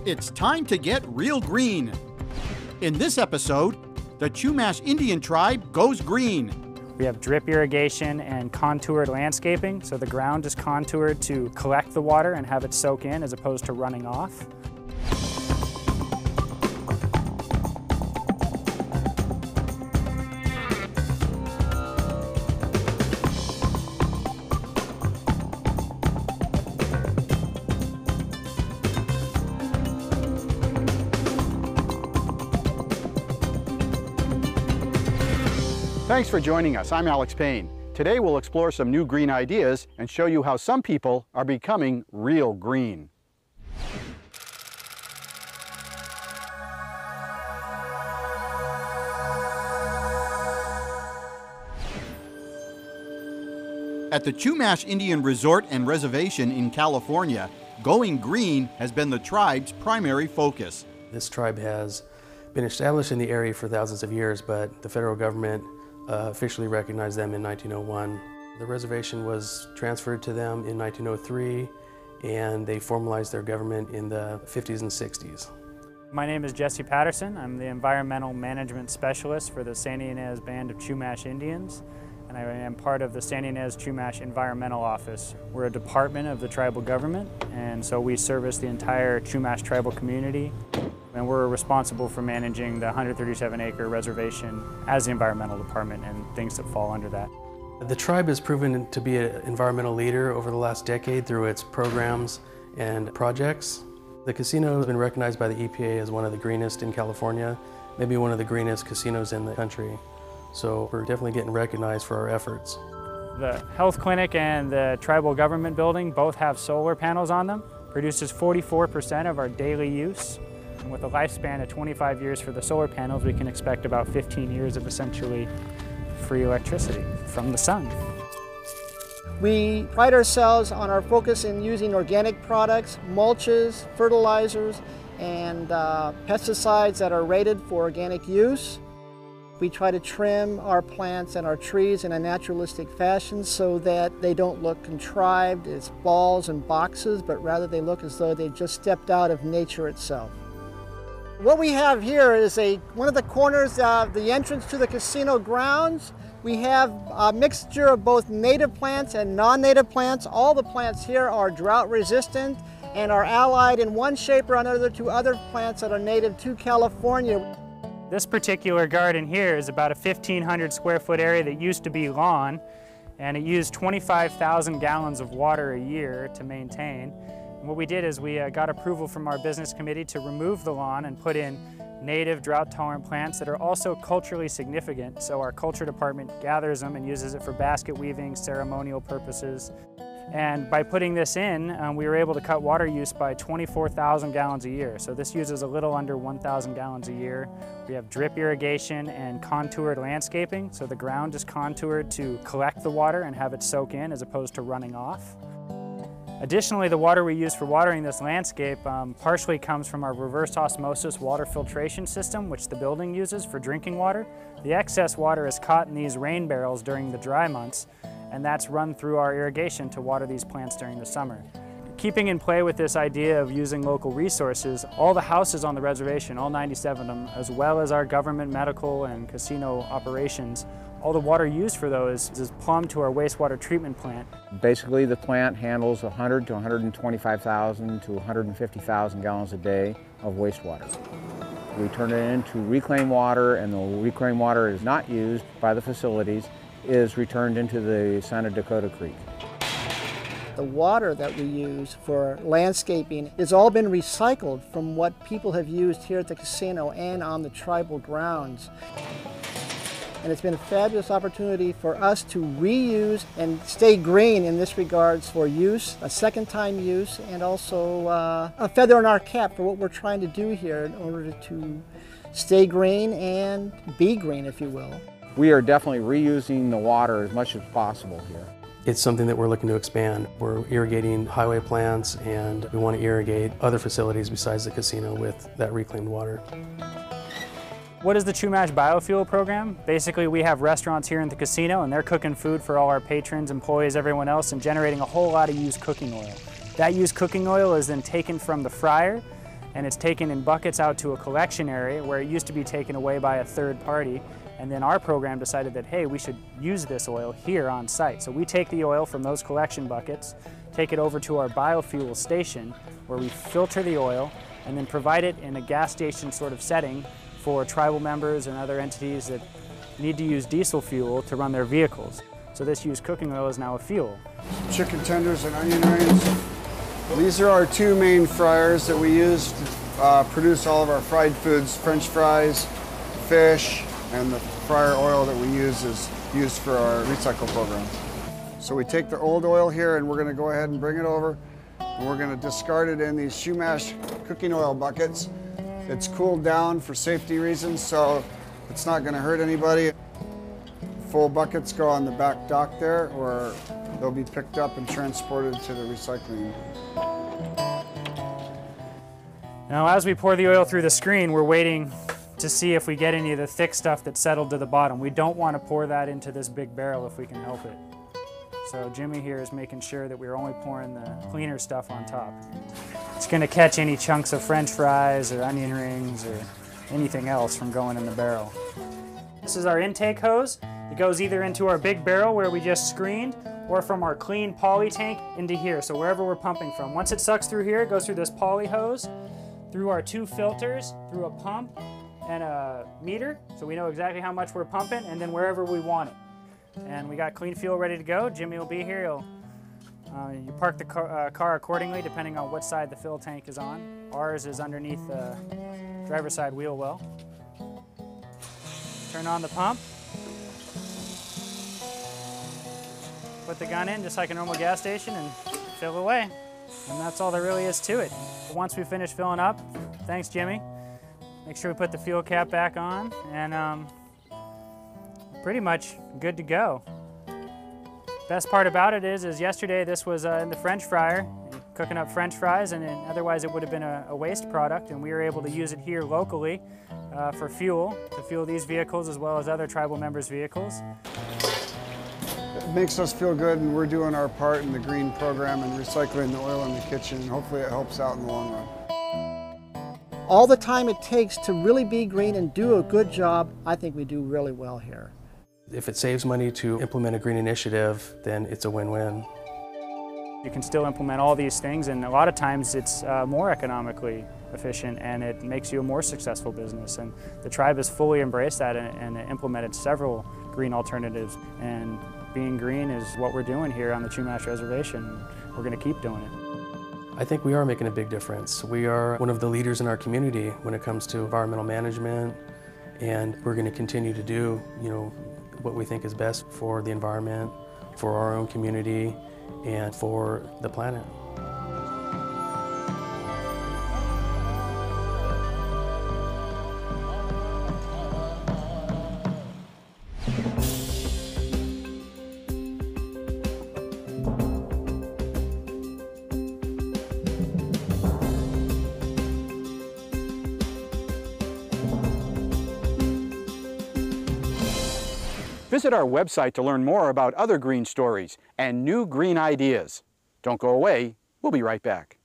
It's time to get real green. In this episode, the Chumash Indian tribe goes green. We have drip irrigation and contoured landscaping, so the ground is contoured to collect the water and have it soak in as opposed to running off. Thanks for joining us. I'm Alex Payne. Today we'll explore some new green ideas and show you how some people are becoming real green. At the Chumash Indian Resort and Reservation in California, going green has been the tribe's primary focus. This tribe has been established in the area for thousands of years, but the federal government officially recognized them in 1901. The reservation was transferred to them in 1903, and they formalized their government in the 50s and 60s. My name is Jesse Patterson. I'm the Environmental Management Specialist for the San Ynez Band of Chumash Indians, and I am part of the San Ynez Chumash Environmental Office. We're a department of the tribal government, and so we service the entire Chumash tribal community. And we're responsible for managing the 137-acre reservation as the environmental department and things that fall under that. The tribe has proven to be an environmental leader over the last decade through its programs and projects. The casino has been recognized by the EPA as one of the greenest in California, maybe one of the greenest casinos in the country. So we're definitely getting recognized for our efforts. The health clinic and the tribal government building both have solar panels on them, produces 44% of our daily use. And with a lifespan of 25 years for the solar panels, we can expect about 15 years of essentially free electricity from the sun. We pride ourselves on our focus in using organic products, mulches, fertilizers, and pesticides that are rated for organic use. We try to trim our plants and our trees in a naturalistic fashion so that they don't look contrived as balls and boxes, but rather they look as though they've just stepped out of nature itself. What we have here is one of the corners of the entrance to the casino grounds. We have a mixture of both native plants and non-native plants. All the plants here are drought resistant and are allied in one shape or another to other plants that are native to California. This particular garden here is about a 1,500 square foot area that used to be lawn, and it used 25,000 gallons of water a year to maintain. And what we did is we got approval from our business committee to remove the lawn and put in native drought-tolerant plants that are also culturally significant. So our culture department gathers them and uses it for basket weaving, ceremonial purposes. And by putting this in, we were able to cut water use by 24,000 gallons a year. So this uses a little under 1,000 gallons a year. We have drip irrigation and contoured landscaping. So the ground is contoured to collect the water and have it soak in as opposed to running off. Additionally, the water we use for watering this landscape partially comes from our reverse osmosis water filtration system, which the building uses for drinking water. The excess water is caught in these rain barrels during the dry months, and that's run through our irrigation to water these plants during the summer. Keeping in play with this idea of using local resources, all the houses on the reservation, all 97 of them, as well as our government, medical, and casino operations, all the water used for those is plumbed to our wastewater treatment plant. Basically, the plant handles 100 to 125,000 to 150,000 gallons a day of wastewater. We turn it into reclaimed water, and the reclaimed water is not used by the facilities, is returned into the Santa Dakota Creek. The water that we use for landscaping has all been recycled from what people have used here at the casino and on the tribal grounds. And it's been a fabulous opportunity for us to reuse and stay green in this regards for use, a second time use, and also a feather in our cap for what we're trying to do here in order to stay green and be green, if you will. We are definitely reusing the water as much as possible here. It's something that we're looking to expand. We're irrigating highway plants, and we want to irrigate other facilities besides the casino with that reclaimed water. What is the Chumash Biofuel Program? Basically, we have restaurants here in the casino, and they're cooking food for all our patrons, employees, everyone else, and generating a whole lot of used cooking oil. That used cooking oil is then taken from the fryer and it's taken in buckets out to a collection area where it used to be taken away by a third party. And then our program decided that, hey, we should use this oil here on site. So we take the oil from those collection buckets, take it over to our biofuel station where we filter the oil and then provide it in a gas station sort of setting for tribal members and other entities that need to use diesel fuel to run their vehicles. So this used cooking oil is now a fuel. Chicken tenders and onion rings. These are our two main fryers that we use to produce all of our fried foods, French fries, fish, and the fryer oil that we use is used for our recycle program. So we take the old oil here and we're going to go ahead and bring it over and we're going to discard it in these Chumash cooking oil buckets. It's cooled down for safety reasons, so it's not going to hurt anybody. Full buckets go on the back dock there, or they'll be picked up and transported to the recycling. Now as we pour the oil through the screen, we're waiting to see if we get any of the thick stuff that's settled to the bottom. We don't want to pour that into this big barrel if we can help it. So Jimmy here is making sure that we're only pouring the cleaner stuff on top. It's going to catch any chunks of French fries or onion rings or anything else from going in the barrel. This is our intake hose. It goes either into our big barrel where we just screened or from our clean poly tank into here, so wherever we're pumping from. Once it sucks through here, it goes through this poly hose, through our two filters, through a pump and a meter, so we know exactly how much we're pumping, and then wherever we want it. And we got clean fuel ready to go. Jimmy will be here. You park the car accordingly depending on what side the fill tank is on. Ours is underneath the driver's side wheel well. Turn on the pump. Put the gun in just like a normal gas station and fill away. And that's all there really is to it. Once we finish filling up, thanks Jimmy, make sure we put the fuel cap back on and pretty much good to go. Best part about it is yesterday this was in the French fryer, cooking up French fries, and otherwise it would have been a waste product, and we were able to use it here locally for fuel, to fuel these vehicles as well as other tribal members' vehicles. It makes us feel good, and we're doing our part in the green program and recycling the oil in the kitchen, and hopefully it helps out in the long run. All the time it takes to really be green and do a good job, I think we do really well here. If it saves money to implement a green initiative, then it's a win-win. You can still implement all these things, and a lot of times it's more economically efficient and it makes you a more successful business. And the tribe has fully embraced that and implemented several green alternatives. And being green is what we're doing here on the Chumash Reservation. We're going to keep doing it. I think we are making a big difference. We are one of the leaders in our community when it comes to environmental management, and we're going to continue to do, what we think is best for the environment, for our own community, and for the planet. Visit our website to learn more about other green stories and new green ideas. Don't go away, we'll be right back.